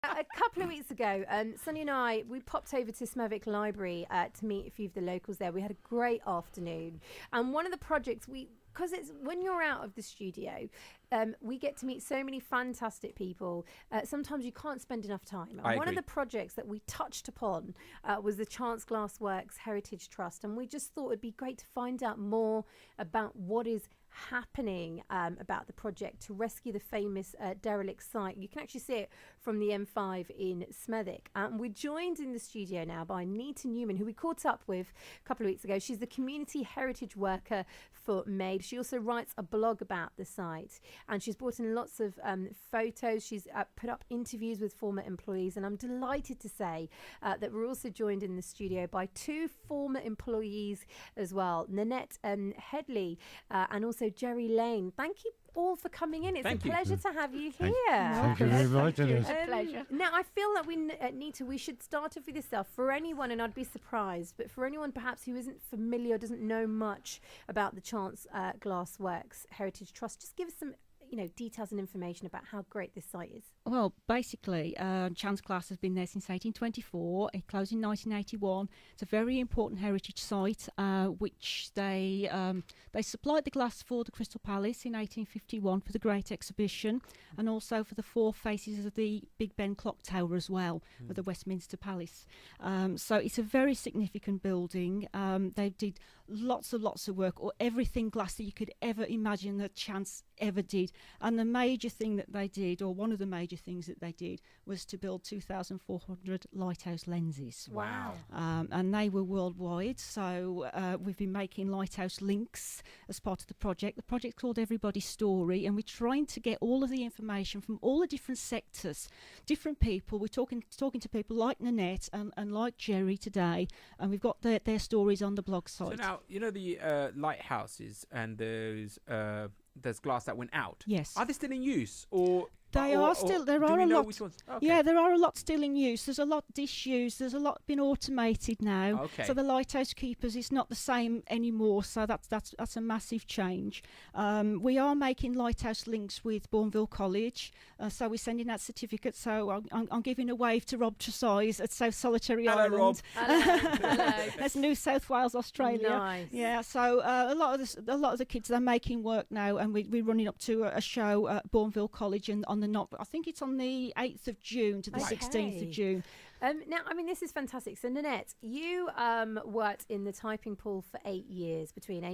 A couple of weeks ago, Sonny and we popped over to Smethwick Library to meet a few of the locals there. We had a great afternoon. And one of the projects because it's when you're out of the studio, we get to meet so many fantastic people. Sometimes you can't spend enough time. And one of the projects that we touched upon was the Chance Glassworks Heritage Trust. And we just thought it'd be great to find out more about what is happening about the project to rescue the famous derelict site. You can actually see it from the M5 in Smethwick. We're joined in the studio now by Nita Newman, who we caught up with a couple of weeks ago. She's the community heritage worker for MAID. She also writes a blog about the site, and she's brought in lots of photos. She's put up interviews with former employees, and I'm delighted to say that we're also joined in the studio by two former employees as well, Nanette and Headley, and also Gerry Lane. Thank you all for coming in. It's a pleasure to have you here. Thank you very much. It's a pleasure. Now, I feel that Nita, we should start off with yourself. For anyone, and I'd be surprised, but for anyone perhaps who isn't familiar, doesn't know much about the Chance Glassworks Heritage Trust, just give us some details and information about how great this site is. Well, basically, Chance Glass has been there since 1824. It closed in 1981. It's a very important heritage site, which they supplied the glass for the Crystal Palace in 1851 for the Great Exhibition, and also for the four faces of the Big Ben Clock Tower as well, of the Westminster Palace. So it's a very significant building. They did lots of work, or everything glass that you could ever imagine that Chance ever did. And the major thing that they did, or one of the major things that they did, was to build 2,400 lighthouse lenses. Wow. And they were worldwide. So we've been making lighthouse links as part of the project. The project's called Everybody's Story, and we're trying to get all of the information from all the different sectors, different people. We're talking to people like Nanette and like Gerry today, and we've got their stories on the blog site. So now, the lighthouses and there's glass that went out. Yes. Are they still in use, or They are still. There are a lot. Which ones? Okay. Yeah, there are a lot still in use. There's a lot disused. There's a lot been automated now. Okay. So the lighthouse keepers, it's not the same anymore. So that's a massive change. We are making lighthouse links with Bourneville College. So we're sending out certificates. So I'm giving a wave to Rob Tresize at South Solitary Hello, Island. Rob. Hello. That's New South Wales, Australia. Nice. Yeah. So a lot of the kids, they're making work now, and we're running up to a show at Bourneville College and on I think it's on the 8th of June to the 16th of June. Now, this is fantastic. So, Nanette, you worked in the typing pool for 8 years, between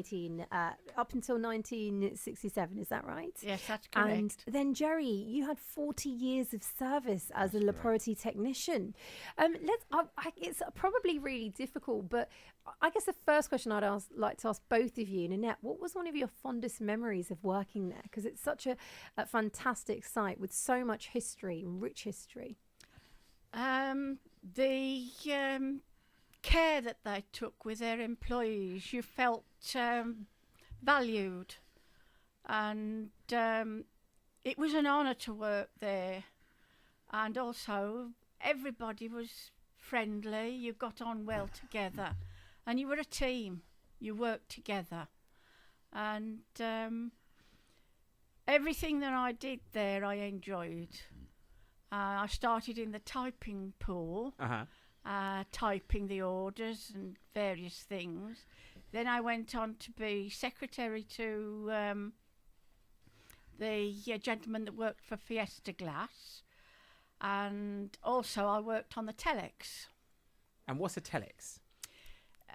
up until 1967. Is that right? Yes, that's correct. And then, Gerry, you had 40 years of service as a laboratory technician. It's probably really difficult, but I guess the first question I'd like to ask both of you, Nanette, what was one of your fondest memories of working there? Because it's such a fantastic site with so much history, rich history. The care that they took with their employees, you felt valued, and it was an honour to work there. And also, everybody was friendly. You got on well together, and you were a team. You worked together, and everything that I did there, I enjoyed. I started in the typing pool, typing the orders and various things. Then I went on to be secretary to the gentleman that worked for Fiesta Glass, and also I worked on the telex. And what's a telex?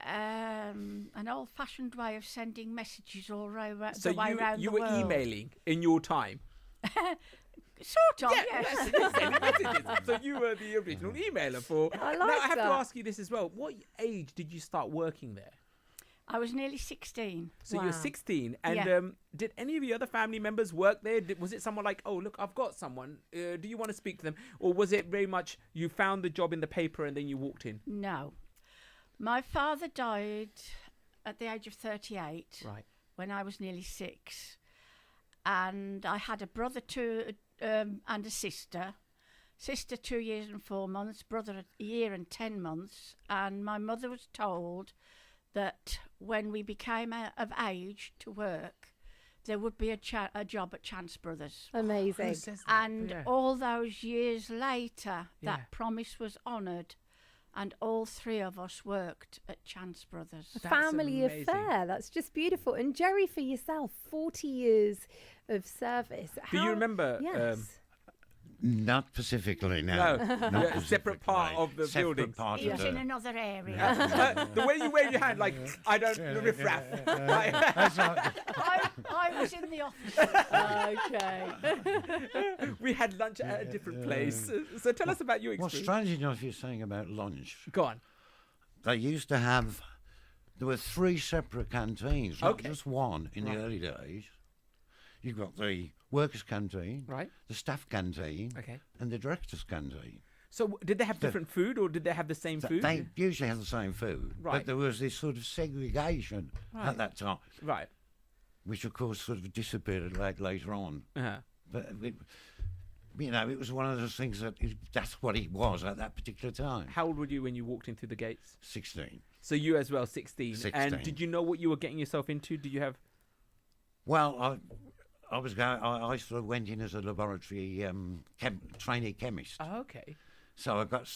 An old-fashioned way of sending messages all around the world. So you were emailing in your time? Sort of, yes. So you were the original emailer for... I like now, I have that. to ask you this as well. What age did you start working there? I was nearly 16. So Wow. you're 16. And did any of your other family members work there? Was it someone like, oh, look, I've got someone. Do you want to speak to them? Or was it very much you found the job in the paper and then you walked in? No. My father died at the age of 38 when I was nearly 6. And I had a brother and a sister. Sister 2 years and 4 months, brother a year and 10 months. And my mother was told that when we became of age to work, there would be a job at Chance Brothers. Amazing. Who says that? And Yeah. all those years later, Yeah. that promise was honoured, and all three of us worked at Chance Brothers. A That's family amazing. affair. That's just beautiful. And Gerry, for yourself, 40 years of service. Do you remember? Yes. Not specifically, no. No, Not yeah, separate part specifically. of the Separate building. part He of was the- in another area. The way you wave your hand, like I don't riffraff. Like- That's right. I was in the office. Okay. we had lunch at a different place. So tell us about your Well, experience. strange enough, you're saying about lunch. Go on. They used to have, there were 3 separate canteens, not Okay. just one in the early days. You've got the workers' canteen, Right. the staff canteen, Okay. and the director's canteen. So did they have different food, or did they have the same food? They usually have the same food, Right. but there was this sort of segregation Right. at that time, Right. which of course sort of disappeared later on. Uh-huh. But it was one of those things that's what it was at that particular time. How old were you when you walked in through the gates? 16. So you as well, 16. 16. And did you know what you were getting yourself into? Did you have? Well, I sort of went in as a laboratory trainee chemist, Oh, okay. so I got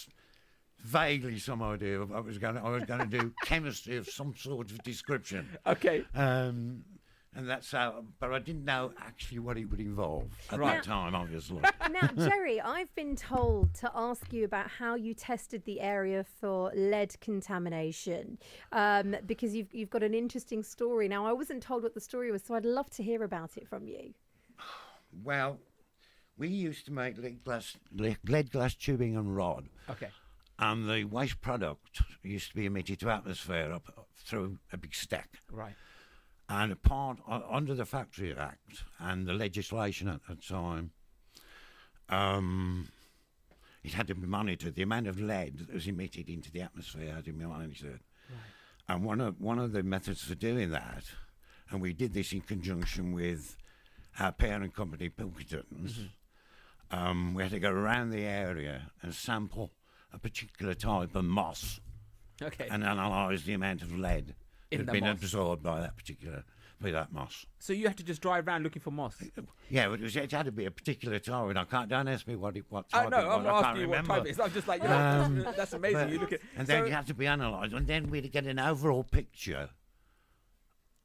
vaguely some idea of I was going to do chemistry of some sort of description, Okay. and that's how. But I didn't know actually what it would involve at Right. that time, obviously. Now, Gerry, I've been told to ask you about how you tested the area for lead contamination, because you've got an interesting story. Now, I wasn't told what the story was, so I'd love to hear about it from you. Well, we used to make lead glass tubing and rod, Okay. and the waste product used to be emitted to atmosphere up through a big stack. Right. And under the Factory Act and the legislation at the time, it had to be monitored. The amount of lead that was emitted into the atmosphere had to be monitored. Right. And one of the methods for doing that, and we did this in conjunction with our parent company, Pilkington's, we had to go around the area and sample a particular type of moss Okay. and analyse the amount of lead In that the had been moss. absorbed by that moss. So you had to just drive around looking for moss. Yeah, but it had to be a particular type, and don't ask me what type Oh it no, was. I'm I not can't asking you what remember. type it is. I'm just like, that's amazing. But- You look at And then so- it had to be analysed, and then we'd get an overall picture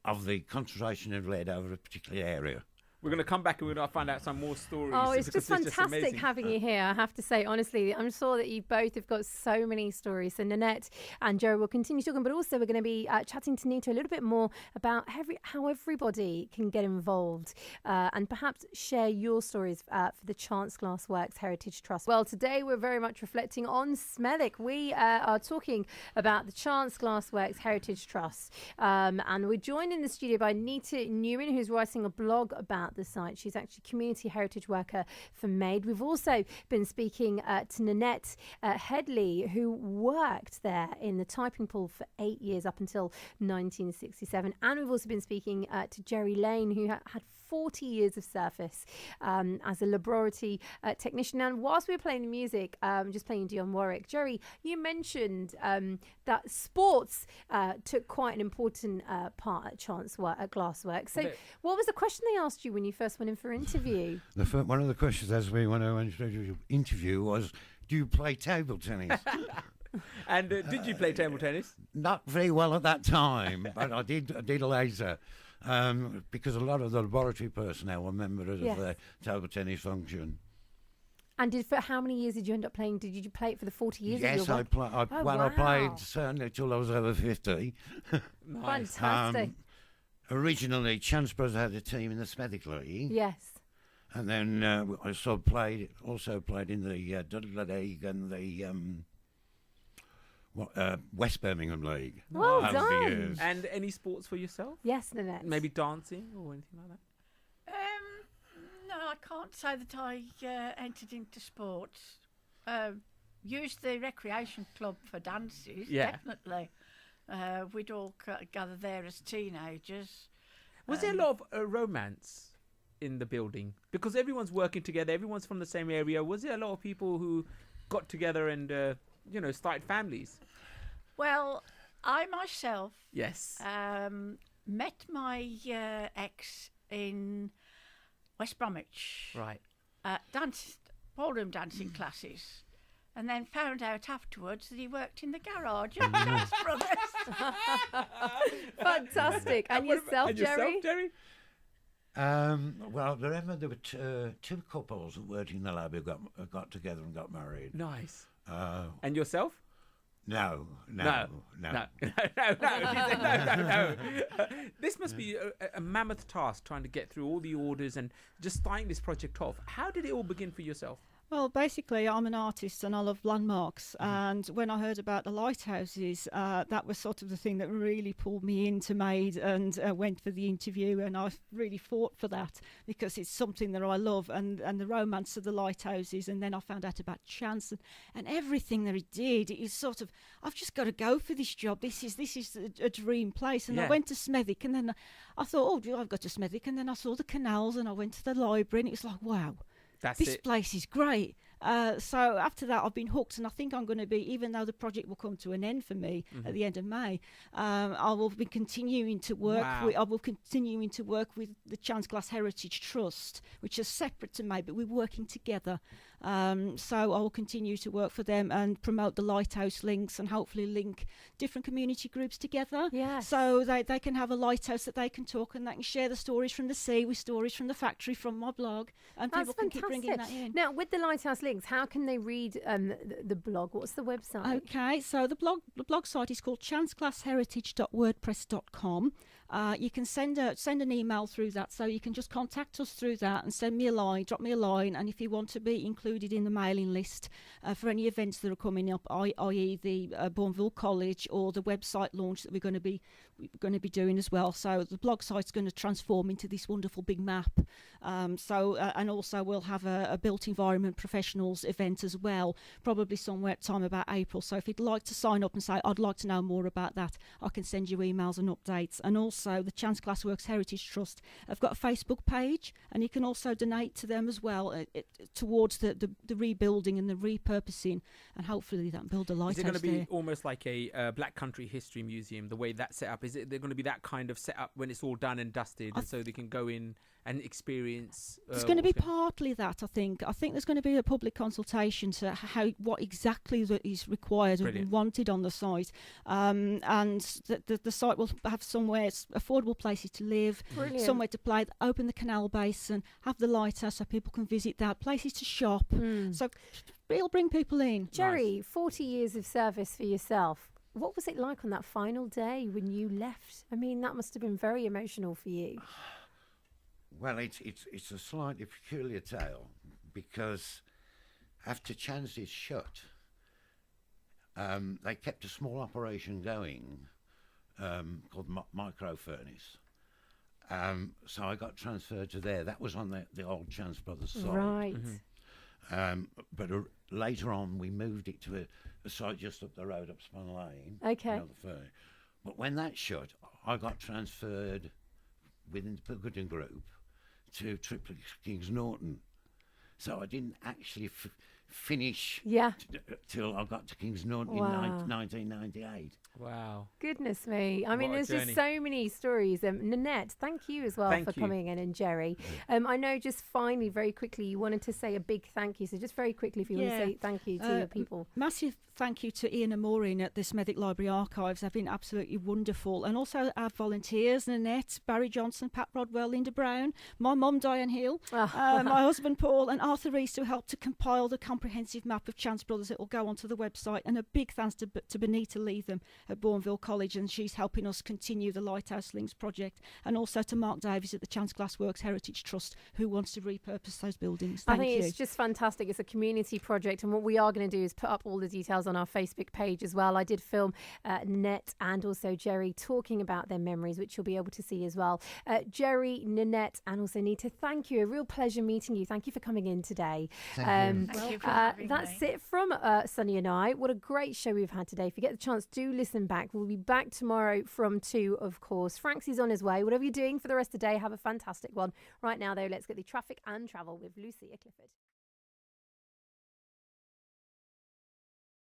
of the concentration of lead over a particular area. We're going to come back and we're going to find out some more stories. Oh, it's because just fantastic amazing. having you here, I have to say. Honestly, I'm sure that you both have got so many stories. So Nanette and Gerry will continue talking, but also we're going to be chatting to Nita a little bit more about how everybody can get involved and perhaps share your stories for the Chance Glassworks Heritage Trust. Well, today we're very much reflecting on Smethwick. We are talking about the Chance Glassworks Heritage Trust. And we're joined in the studio by Nita Newman, who's writing a blog about the site. She's actually community heritage worker for MAID. We've also been speaking to Nanette Headley, who worked there in the typing pool for 8 years up until 1967. And we've also been speaking to Gerry Lane, who had 40 years of service as a laboratory technician. And whilst we were playing the music, just playing Dionne Warwick, Gerry, you mentioned that sports took quite an important part at Glassworks. So Okay. what was the question they asked you when you first went in for interview? One of the questions asked me when I went to the interview was, do you play table tennis? And did you play table tennis? Not very well at that time, but I did later. Because a lot of the laboratory personnel were members Yes. of the table tennis function. And for how many years did you end up playing? Did you play it for the 40 years? Yes, of your I work? Oh, I wow. played certainly till I was over 50. Nice. Fantastic. Originally, Chance Brothers had a team in the Smethwick League, Yes. and then I also played in the Dudley League and the West Birmingham League. Well over the done. years. And any sports for yourself? Yes, Nanette. Maybe dancing or anything like that? No, I can't say that I entered into sports. Used the recreation club for dances, Yeah. definitely. We'd all gather there as teenagers. Was there a lot of romance in the building? Because everyone's working together, everyone's from the same area. Was there a lot of people who got together and, started families? Well, I myself Yes. met my ex in West Bromwich. Right. Ballroom dancing classes. And then found out afterwards that he worked in the garage at Chance Brothers. Fantastic. And yourself, Gerry? Well, there were two couples that worked in the lab who got together and got married. Nice. And yourself? No. No. This must be a mammoth task, trying to get through all the orders and just starting this project off. How did it all begin for yourself? Well, basically, I'm an artist and I love landmarks. And when I heard about the lighthouses, that was sort of the thing that really pulled me into Made, and went for the interview. And I really fought for that because it's something that I love, and the romance of the lighthouses. And then I found out about Chance and everything that he did. It is sort of, I've just got to go for this job. This is a dream place. And I went to Smethwick, and then I thought, I've got to Smethwick. And then I saw the canals, and I went to the library, and it was like, wow. This place is great. So after that, I've been hooked, and I think I'm going to be, even though the project will come to an end for me at the end of May, I will be continuing to work. With the Chance Glass Heritage Trust, which is separate to May, but we're working together. So I will continue to work for them and promote the lighthouse links, and hopefully link different community groups together. Yes. So they can have a lighthouse that they can talk, and they can share the stories from the sea with stories from the factory, from my blog, and people can keep bringing that in. Now, with the lighthouse links, how can they read the blog? What's the website? Okay, so the blog site is called chanceglassheritage.wordpress.com. You can send an email through that, so you can just contact us through that and drop me a line, and if you want to be included in the mailing list for any events that are coming up, i.e. the Bourneville College or the website launch that we're going to be doing as well. So the blog site's going to transform into this wonderful big map. And also we'll have a built environment professionals event as well, probably somewhere at time about April. So if you'd like to sign up and say, I'd like to know more about that, I can send you emails and updates. And also the Chance Glassworks Heritage Trust have got a Facebook page, and you can also donate to them as well towards the rebuilding and the repurposing, and hopefully that build a lighthouse. Is it going to be almost like a Black Country History Museum, the way that's set up? Is it they're going to be that kind of set up when it's all done and dusted, and so they can go in and experience? It's going to be partly that, I think. I think there's going to be a public consultation to what exactly is required and wanted on the site, and the site will have somewhere affordable places to live, somewhere to play, open the canal basin, have the lighthouse so people can visit that, places to shop. So it'll bring people in. Gerry, 40 years of service for yourself. What was it like on that final day when you left? I mean, that must have been very emotional for you. Well, it's a slightly peculiar tale, because after Chance's shut, they kept a small operation going called Micro Furnace. So I got transferred to there. That was on the old Chance Brothers site. Right. But later on, we moved it to a site just up the road, up Spun Lane. Okay. But when that shut, I got transferred within the Pilkington Group to Triplex Kings Norton. So I didn't actually finish till I got to Kings Norton in 1998. Wow. Goodness me. I mean, there's just so many stories. Nanette, thank you as well for coming in, and Gerry. I know just finally, very quickly, you wanted to say a big thank you. So just very quickly, if you want to say thank you to your people. Massive thank you to Ian and Maureen at the Smethwick Library Archives. They've been absolutely wonderful. And also our volunteers, Nanette, Barry Johnson, Pat Rodwell, Linda Brown, my mum, Diane Hill, my husband, Paul, and Arthur Rees, who helped to compile the comprehensive map of Chance Brothers that will go onto the website. And a big thanks to Benita Leatham at Bourneville College, and she's helping us continue the Lighthouse Links project. And also to Mark Davies at the Chance Glassworks Heritage Trust, who wants to repurpose those buildings. I think it's just fantastic. It's a community project, and what we are going to do is put up all the details on our Facebook page as well. I did film Nanette and also Gerry talking about their memories, which you'll be able to see as well. Gerry, Nanette, and also Nita, thank you. A real pleasure meeting you. Thank you for coming in today. Thank you for having that's me. it from Sunny and I. What a great show we've had today. If you get the chance, do listen back. We'll be back tomorrow from 2, of course. Franksy's on his way. Whatever you're doing for the rest of the day, have a fantastic one. Right now, though, let's get the traffic and travel with Lucia Clifford.